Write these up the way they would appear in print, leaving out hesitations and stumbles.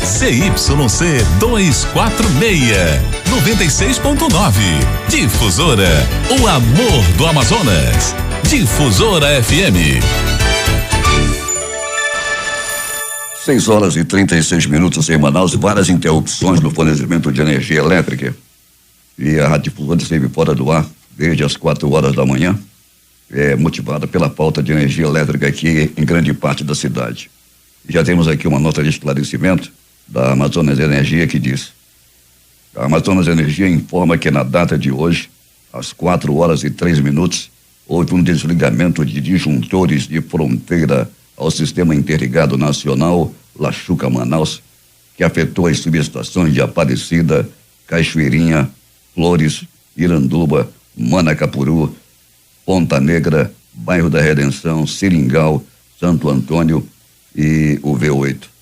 CYC 246, 96.9. Difusora, o amor do Amazonas. Difusora FM. 6h36 em Manaus, várias interrupções no fornecimento de energia elétrica. E a Rádio Difusora esteve fora do ar desde as 4h da manhã, motivada pela falta de energia elétrica aqui em grande parte da cidade. Já temos aqui uma nota de esclarecimento da Amazonas Energia que diz: a Amazonas Energia informa que na data de hoje, às 4h03, houve um desligamento de disjuntores de fronteira ao Sistema Interligado Nacional Lachuca-Manaus, que afetou as subestações de Aparecida, Cachoeirinha, Flores, Iranduba, Manacapuru, Ponta Negra, Bairro da Redenção, Seringal, Santo Antônio e o V8.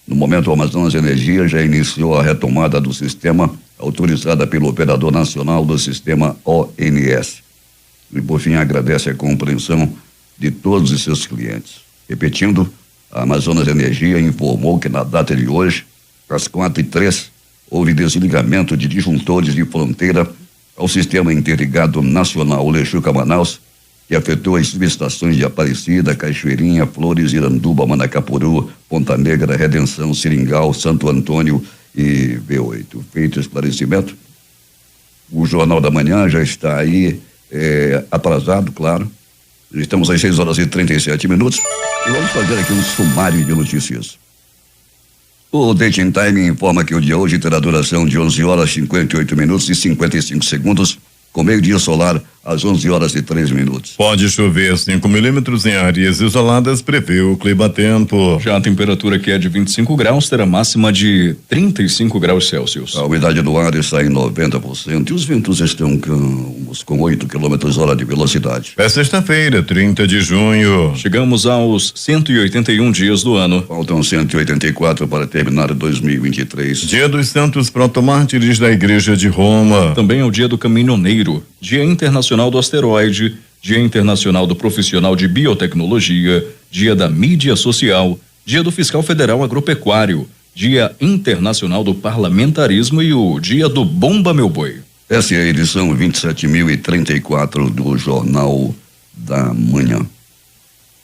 No momento, o Amazonas Energia já iniciou a retomada do sistema, autorizada pelo Operador Nacional do Sistema ONS. E, por fim, agradece a compreensão de todos os seus clientes. Repetindo, a Amazonas Energia informou que na data de hoje, às 4h03, houve desligamento de disjuntores de fronteira ao Sistema Interligado Nacional Lachuca-Manaus, que afetou as subestações de Aparecida, Cachoeirinha, Flores, Iranduba, Manacapuru, Ponta Negra, Redenção, Seringal, Santo Antônio e V8. Feito o esclarecimento, o Jornal da Manhã já está aí atrasado, claro. Estamos às 6h37 e vamos fazer aqui um sumário de notícias. O Date Time informa que o dia hoje terá duração de 11h58 e 55 segundos, com meio-dia solar às 11h03. Pode chover 5 milímetros em áreas isoladas, prevê o Climatempo. Já a temperatura, que é de 25 graus, terá máxima de 35 graus Celsius. A umidade do ar está em 90% e os ventos estão com 8 km/h de velocidade. É sexta-feira, 30 de junho. Chegamos aos 181 dias do ano. Faltam 184 para terminar 2023. Dia dos Santos Protomártires da Igreja de Roma. Também é o dia do caminhoneiro, Dia Internacional do Asteroide, Dia Internacional do Profissional de Biotecnologia, Dia da Mídia Social, Dia do Fiscal Federal Agropecuário, Dia Internacional do Parlamentarismo e o Dia do Bomba Meu Boi. Essa é a edição 27.034 do Jornal da Manhã.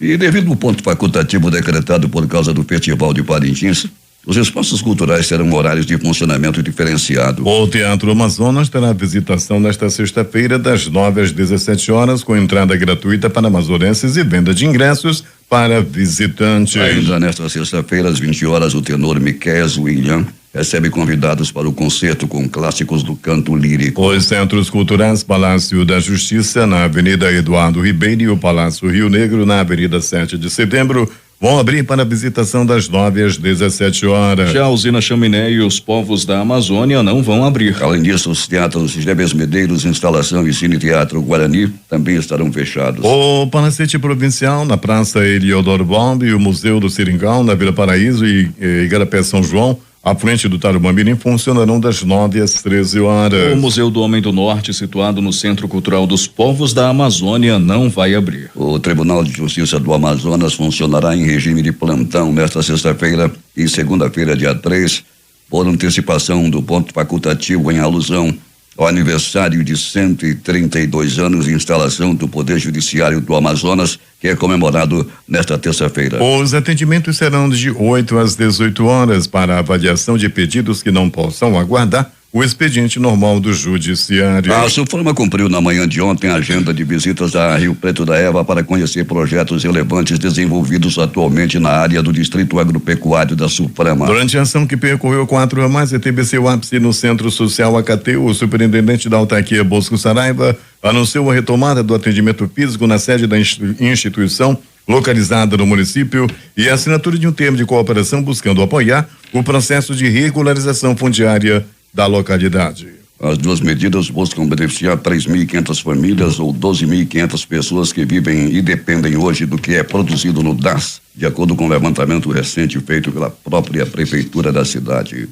E devido ao ponto facultativo decretado por causa do Festival de Parintins, os espaços culturais terão horários de funcionamento diferenciado. O Teatro Amazonas terá visitação nesta sexta-feira, das 9 às 17 horas, com entrada gratuita para amazonenses e venda de ingressos para visitantes. Ainda nesta sexta-feira, às 20 horas, o tenor Miquel William recebe convidados para o concerto com clássicos do canto lírico. Os centros culturais Palácio da Justiça, na Avenida Eduardo Ribeiro, e o Palácio Rio Negro, na Avenida 7 de Setembro, vão abrir para a visitação das 9 às 17 horas. Já a usina Chaminé e os povos da Amazônia não vão abrir. Além disso, os teatros Jebes Medeiros, Instalação e Cine Teatro Guarani também estarão fechados. O Palacete Provincial, na Praça Eliodoro Bomb, e o Museu do Seringal, na Vila Paraíso e Igarapé São João, à frente do Tarumã-Mirim, funcionarão das 9 às 13 horas. O Museu do Homem do Norte, situado no Centro Cultural dos Povos da Amazônia, não vai abrir. O Tribunal de Justiça do Amazonas funcionará em regime de plantão nesta sexta-feira e segunda-feira, dia 3, por antecipação do ponto facultativo em alusão ao aniversário de 132 anos de instalação do Poder Judiciário do Amazonas, que é comemorado nesta terça-feira. Os atendimentos serão de 8 às 18 horas para avaliação de pedidos que não possam aguardar o expediente normal do Judiciário. A Sulforma cumpriu na manhã de ontem a agenda de visitas a Rio Preto da Eva para conhecer projetos relevantes desenvolvidos atualmente na área do Distrito Agropecuário da Sulforma. Durante a ação que percorreu 4 ramas e teve seu ápice no Centro Social Acateu, o superintendente da autarquia Bosco Saraiva anunciou a retomada do atendimento físico na sede da instituição localizada no município e a assinatura de um termo de cooperação buscando apoiar o processo de regularização fundiária da localidade. As duas medidas buscam beneficiar 3.500 famílias ou 12.500 pessoas que vivem e dependem hoje do que é produzido no DAS, de acordo com o levantamento recente feito pela própria prefeitura da cidade.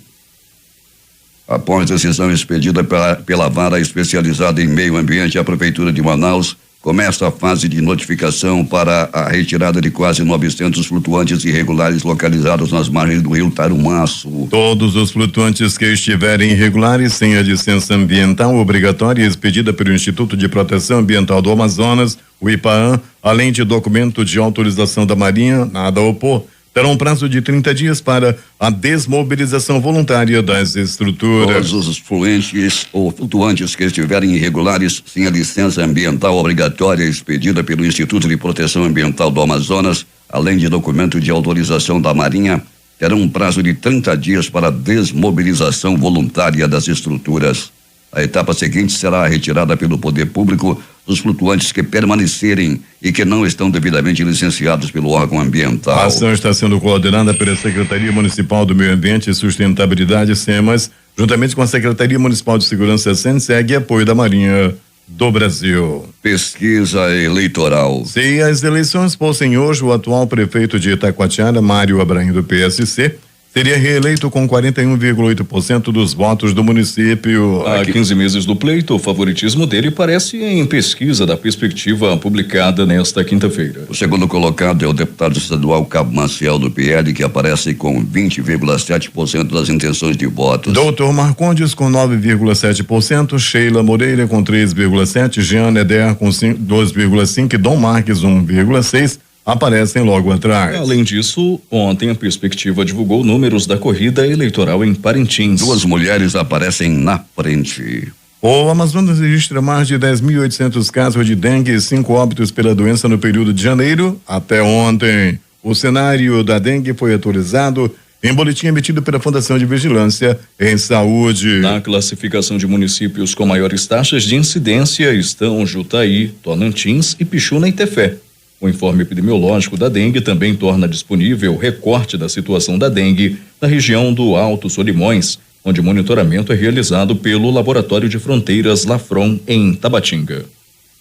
Após decisão expedida pela vara especializada em meio ambiente, a prefeitura de Manaus começa a fase de notificação para a retirada de quase 900 flutuantes irregulares localizados nas margens do rio Tarumaço. Todos os flutuantes que estiverem irregulares sem a licença ambiental obrigatória expedida pelo Instituto de Proteção Ambiental do Amazonas, o IPAAM, além de documento de autorização da Marinha, nada a opor, terão um prazo de 30 dias para a desmobilização voluntária das estruturas. Todos os fluentes ou flutuantes que estiverem irregulares sem a licença ambiental obrigatória expedida pelo Instituto de Proteção Ambiental do Amazonas, além de documento de autorização da Marinha, terão um prazo de 30 dias para a desmobilização voluntária das estruturas. A etapa seguinte será a retirada pelo poder público dos flutuantes que permanecerem e que não estão devidamente licenciados pelo órgão ambiental. A ação está sendo coordenada pela Secretaria Municipal do Meio Ambiente e Sustentabilidade, SEMAS, juntamente com a Secretaria Municipal de Segurança, SENSEG, e apoio da Marinha do Brasil. Pesquisa eleitoral. Se as eleições fossem hoje, o atual prefeito de Itacoatiara, Mário Abraim, do PSC, seria reeleito com 41,8% dos votos do município. Há 15 meses do pleito, o favoritismo dele parece em pesquisa da Perspectiva publicada nesta quinta-feira. O segundo colocado é o deputado estadual Cabo Maciel, do PL, que aparece com 20,7% das intenções de votos. Doutor Marcondes com 9,7%, Sheila Moreira com 3,7%, Jean Eder com 2,5% e Dom Marques 1,6%. aparecem logo atrás. Além disso, ontem a Perspectiva divulgou números da corrida eleitoral em Parintins. 2 mulheres aparecem na frente. O Amazonas registra mais de 10.800 casos de dengue e 5 óbitos pela doença no período de janeiro até ontem. O cenário da dengue foi atualizado em boletim emitido pela Fundação de Vigilância em Saúde. Na classificação de municípios com maiores taxas de incidência estão Jutaí, Tonantins e Pichuna e Tefé. O informe epidemiológico da dengue também torna disponível o recorte da situação da dengue na região do Alto Solimões, onde o monitoramento é realizado pelo Laboratório de Fronteiras Lafron, em Tabatinga.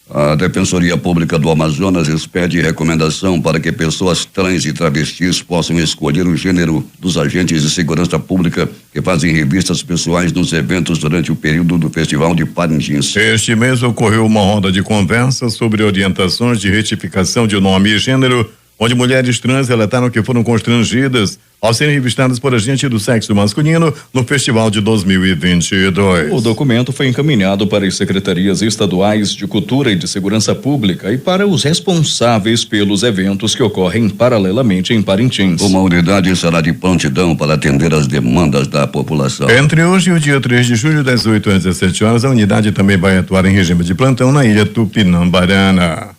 A Defensoria Pública do Amazonas expede recomendação para que pessoas trans e travestis possam escolher o gênero dos agentes de segurança pública que fazem revistas pessoais nos eventos durante o período do Festival de Parintins. Este mês ocorreu uma roda de conversa sobre orientações de retificação de nome e gênero, onde mulheres trans relataram que foram constrangidas ao serem revistadas por agente do sexo masculino no Festival de 2022. O documento foi encaminhado para as secretarias estaduais de Cultura e de Segurança Pública e para os responsáveis pelos eventos que ocorrem paralelamente em Parintins. Uma unidade será de prontidão para atender às demandas da população. Entre hoje e o dia 3 de julho, das 8 às 17 horas, a unidade também vai atuar em regime de plantão na ilha Tupinambarana.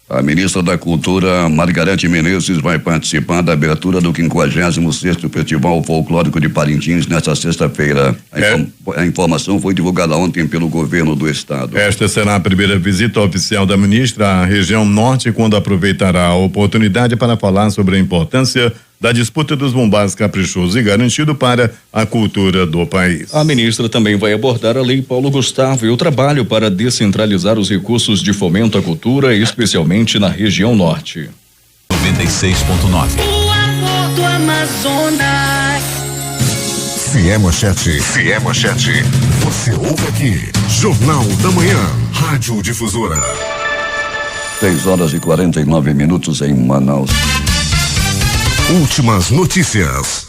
A ministra da Cultura, Margarete Menezes, vai participar da abertura do 56º Festival Folclórico de Parintins nesta sexta-feira. A informação foi divulgada ontem pelo governo do estado. Esta será a primeira visita oficial da ministra à região norte, quando aproveitará a oportunidade para falar sobre a importância da disputa dos bombás caprichoso e garantido para a cultura do país. A ministra também vai abordar a Lei Paulo Gustavo e o trabalho para descentralizar os recursos de fomento à cultura, especialmente na região norte. 96.9. O amor do Amazonas. Fiémanchete. Você ouve aqui. Jornal da Manhã. Rádio Difusora. 6:49 em Manaus. Últimas notícias.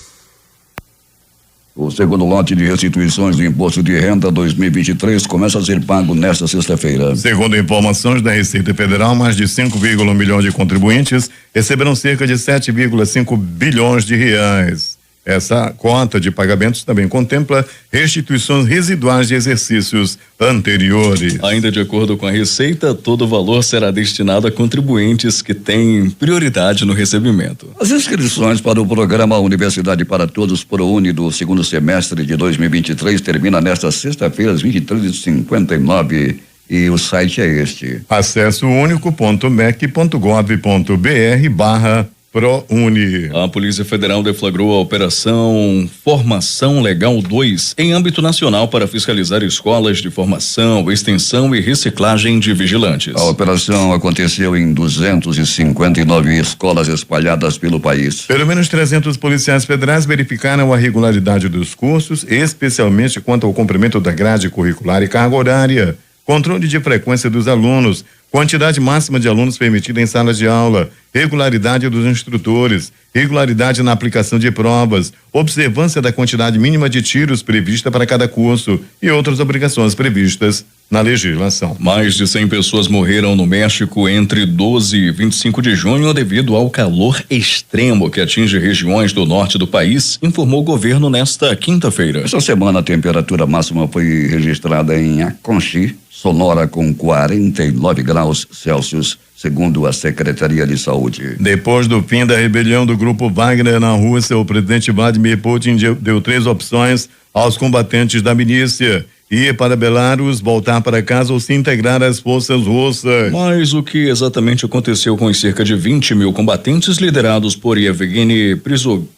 O segundo lote de restituições do Imposto de Renda 2023 começa a ser pago nesta sexta-feira. Segundo informações da Receita Federal, mais de 5,1 milhões de contribuintes receberão cerca de 7,5 bilhões de reais. Essa cota de pagamentos também contempla restituições residuais de exercícios anteriores. Ainda de acordo com a Receita, todo o valor será destinado a contribuintes que têm prioridade no recebimento. As inscrições para o programa Universidade para Todos ProUni do segundo semestre de 2023 termina nesta sexta-feira às 23h59 e o site é este: acessounico.mec.gov.br/ProUni. A Polícia Federal deflagrou a Operação Formação Legal 2 em âmbito nacional para fiscalizar escolas de formação, extensão e reciclagem de vigilantes. A operação aconteceu em 259 escolas espalhadas pelo país. Pelo menos 300 policiais federais verificaram a regularidade dos cursos, especialmente quanto ao cumprimento da grade curricular e carga horária. controle de frequência dos alunos, quantidade máxima de alunos permitida em salas de aula, regularidade dos instrutores, regularidade na aplicação de provas, observância da quantidade mínima de tiros prevista para cada curso e outras obrigações previstas na legislação. Mais de 100 pessoas morreram no México entre 12 e 25 de junho devido ao calor extremo que atinge regiões do norte do país, informou o governo nesta quinta-feira. Essa semana a temperatura máxima foi registrada em Aconchi, Sonora, com 49 graus Celsius, segundo a Secretaria de Saúde. Depois do fim da rebelião do grupo Wagner na Rússia, o presidente Vladimir Putin deu 3 opções aos combatentes da milícia: ir para Belarus, voltar para casa ou se integrar às forças russas. Mas o que exatamente aconteceu com os cerca de 20 mil combatentes liderados por Yevgeny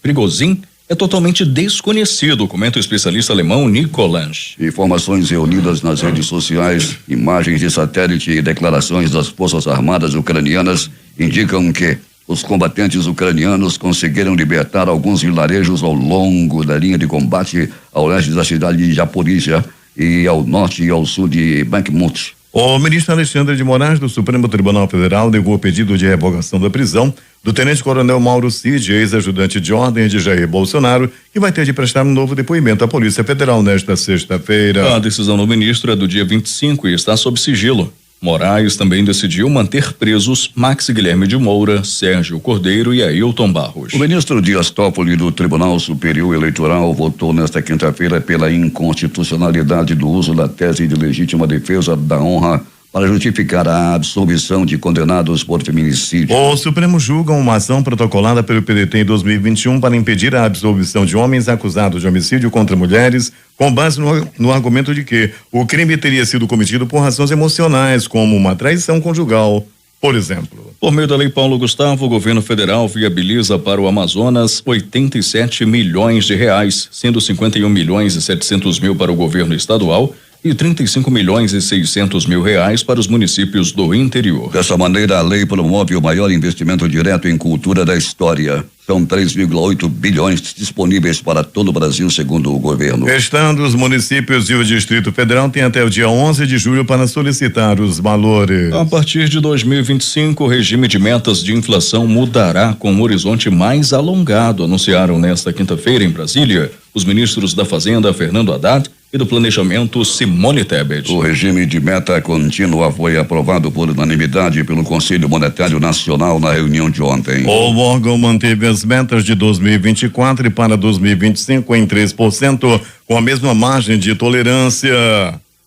Prigozhin é totalmente desconhecido, comenta o especialista alemão Nicolas. Informações reunidas nas redes sociais, imagens de satélite e declarações das Forças Armadas ucranianas indicam que os combatentes ucranianos conseguiram libertar alguns vilarejos ao longo da linha de combate ao leste da cidade de Zaporizhia e ao norte e ao sul de Bakhmut. O ministro Alexandre de Moraes, do Supremo Tribunal Federal, negou o pedido de revogação da prisão do tenente-coronel Mauro Cid, ex-ajudante de ordem de Jair Bolsonaro, que vai ter de prestar um novo depoimento à Polícia Federal nesta sexta-feira. A decisão do ministro é do dia 25 e está sob sigilo. Moraes também decidiu manter presos Max Guilherme de Moura, Sérgio Cordeiro e Ailton Barros. O ministro Dias Toffoli do Tribunal Superior Eleitoral votou nesta quinta-feira pela inconstitucionalidade do uso da tese de legítima defesa da honra para justificar a absolvição de condenados por feminicídio. O Supremo julga uma ação protocolada pelo PDT em 2021 para impedir a absolvição de homens acusados de homicídio contra mulheres, com base no argumento de que o crime teria sido cometido por razões emocionais, como uma traição conjugal, por exemplo. Por meio da Lei Paulo Gustavo, o governo federal viabiliza para o Amazonas 87 milhões de reais, sendo 51 milhões e 700 mil para o governo estadual e 35 milhões e 600 mil reais para os municípios do interior. Dessa maneira, a lei promove o maior investimento direto em cultura da história. São 3,8 bilhões disponíveis para todo o Brasil, segundo o governo. Estados, municípios e o Distrito Federal têm até o dia 11 de julho para solicitar os valores. A partir de 2025, o regime de metas de inflação mudará com um horizonte mais alongado, anunciaram nesta quinta-feira em Brasília os ministros da Fazenda, Fernando Haddad, e do Planejamento, Simone Tebet. O regime de meta contínua foi aprovado por unanimidade pelo Conselho Monetário Nacional na reunião de ontem. O órgão manteve as metas de 2024 e para 2025 em 3%, com a mesma margem de tolerância.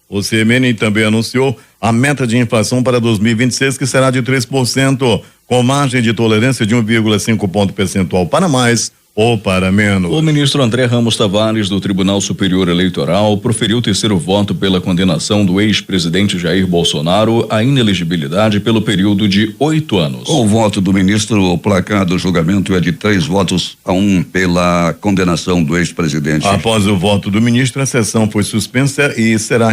O CMN também anunciou a meta de inflação para 2026, que será de 3%, com margem de tolerância de 1,5 ponto percentual para mais ou para menos. O ministro André Ramos Tavares, do Tribunal Superior Eleitoral, proferiu o terceiro voto pela condenação do ex-presidente Jair Bolsonaro à inelegibilidade pelo período de 8 anos. Com o voto do ministro, o placar do julgamento é de 3-1 pela condenação do ex-presidente. Após o voto do ministro, a sessão foi suspensa e será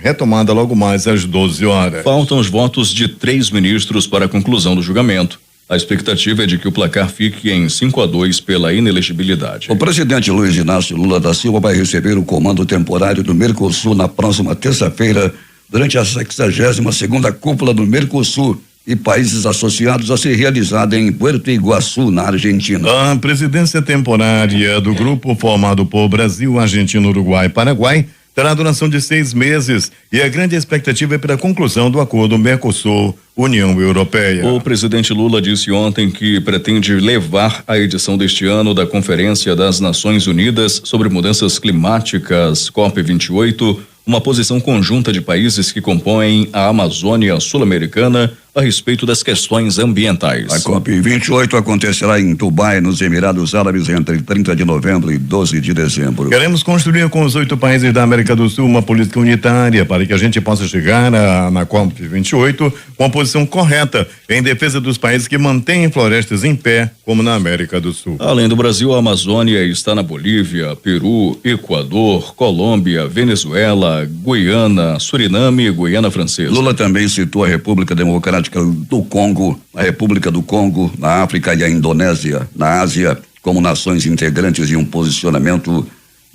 retomada logo mais às 12 horas. Faltam os votos de 3 ministros para a conclusão do julgamento. A expectativa é de que o placar fique em 5-2 pela inelegibilidade. O presidente Luiz Inácio Lula da Silva vai receber o comando temporário do Mercosul na próxima terça-feira, durante a 62ª cúpula do Mercosul e países associados, a ser realizada em Puerto Iguaçu, na Argentina. A presidência temporária do grupo formado por Brasil, Argentina, Uruguai e Paraguai terá duração de 6 meses e a grande expectativa é pela conclusão do acordo Mercosul-União Europeia. O presidente Lula disse ontem que pretende levar a edição deste ano da Conferência das Nações Unidas sobre Mudanças Climáticas, COP28, uma posição conjunta de países que compõem a Amazônia Sul-Americana a respeito das questões ambientais. A COP28 acontecerá em Dubai, nos Emirados Árabes, entre 30 de novembro e 12 de dezembro. Queremos construir com os 8 países da América do Sul uma política unitária para que a gente possa chegar na COP28 com a posição correta em defesa dos países que mantêm florestas em pé, como na América do Sul. Além do Brasil, a Amazônia está na Bolívia, Peru, Equador, Colômbia, Venezuela, Guiana, Suriname e Guiana Francesa. Lula também citou a República Democrática do Congo, a República do Congo, na África e a Indonésia, na Ásia, como nações integrantes de um posicionamento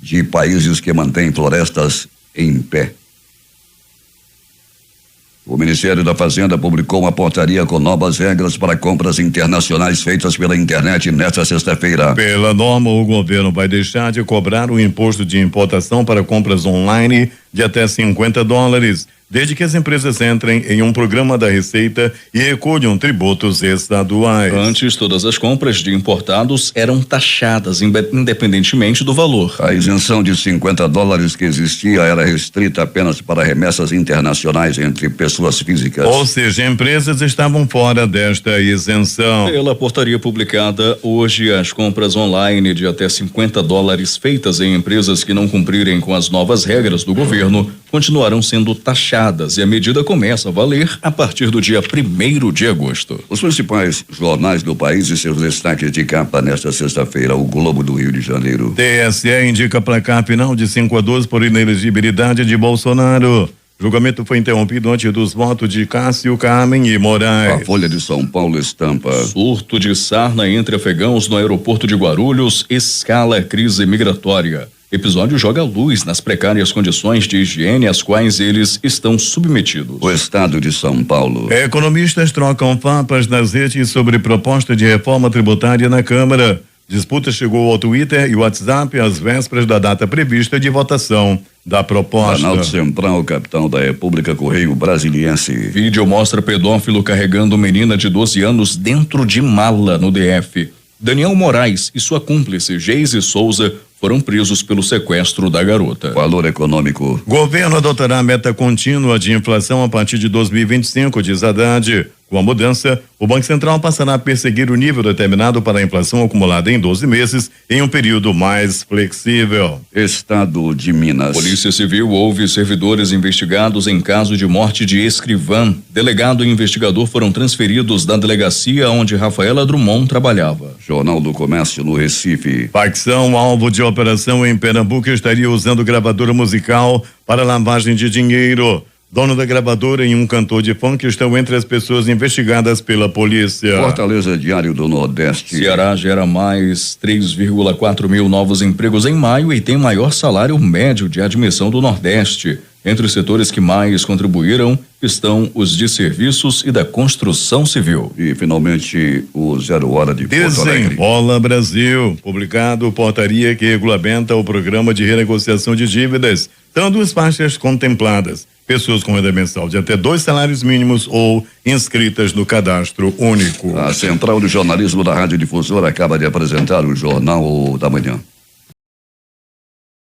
de países que mantêm florestas em pé. O Ministério da Fazenda publicou uma portaria com novas regras para compras internacionais feitas pela internet nesta sexta-feira. Pela norma, o governo vai deixar de cobrar o imposto de importação para compras online de até $50, desde que as empresas entrem em um programa da Receita e recolham tributos estaduais. Antes, todas as compras de importados eram taxadas independentemente do valor. A isenção de $50 que existia era restrita apenas para remessas internacionais entre pessoas físicas. Ou seja, empresas estavam fora desta isenção. Pela portaria publicada hoje, as compras online de até $50 feitas em empresas que não cumprirem com as novas regras do governo continuarão sendo taxadas e a medida começa a valer a partir do dia 1º de agosto. Os principais jornais do país e seus destaques de capa nesta sexta-feira, o Globo do Rio de Janeiro. TSE indica placar final de 5-12 por inelegibilidade de Bolsonaro. Julgamento foi interrompido antes dos votos de Cássio, Carmen e Moraes. A Folha de São Paulo estampa. Surto de sarna entre afegãos no aeroporto de Guarulhos escala crise migratória. Episódio joga luz nas precárias condições de higiene às quais eles estão submetidos. O Estado de São Paulo. Economistas trocam farpas nas redes sobre proposta de reforma tributária na Câmara. Disputa chegou ao Twitter e WhatsApp às vésperas da data prevista de votação da proposta. Planalto Central, capital da República, Correio Brasiliense. Vídeo mostra pedófilo carregando menina de 12 anos dentro de mala no DF. Daniel Moraes e sua cúmplice Geise Souza foram presos pelo sequestro da garota. Valor econômico. Governo adotará meta contínua de inflação a partir de 2025, diz Haddad. Com a mudança, o Banco Central passará a perseguir o nível determinado para a inflação acumulada em 12 meses em um período mais flexível. Estado de Minas. Polícia Civil ouve servidores investigados em caso de morte de escrivã. Delegado e investigador foram transferidos da delegacia onde Rafaela Drummond trabalhava. Jornal do Comércio no Recife. Facção alvo de operação em Pernambuco estaria usando gravadora musical para lavagem de dinheiro. Dono da gravadora e um cantor de funk estão entre as pessoas investigadas pela polícia. Fortaleza Diário do Nordeste. Ceará gera mais 3,4 mil novos empregos em maio e tem maior salário médio de admissão do Nordeste. Entre os setores que mais contribuíram estão os de serviços e da construção civil. E finalmente o 0 Hora de Porto Alegre. Desenrola Brasil, publicado portaria que regulamenta o programa de renegociação de dívidas. São duas faixas contempladas: pessoas com renda mensal de até 2 salários mínimos ou inscritas no cadastro único. A Central do Jornalismo da Rádio Difusora acaba de apresentar o Jornal da Manhã.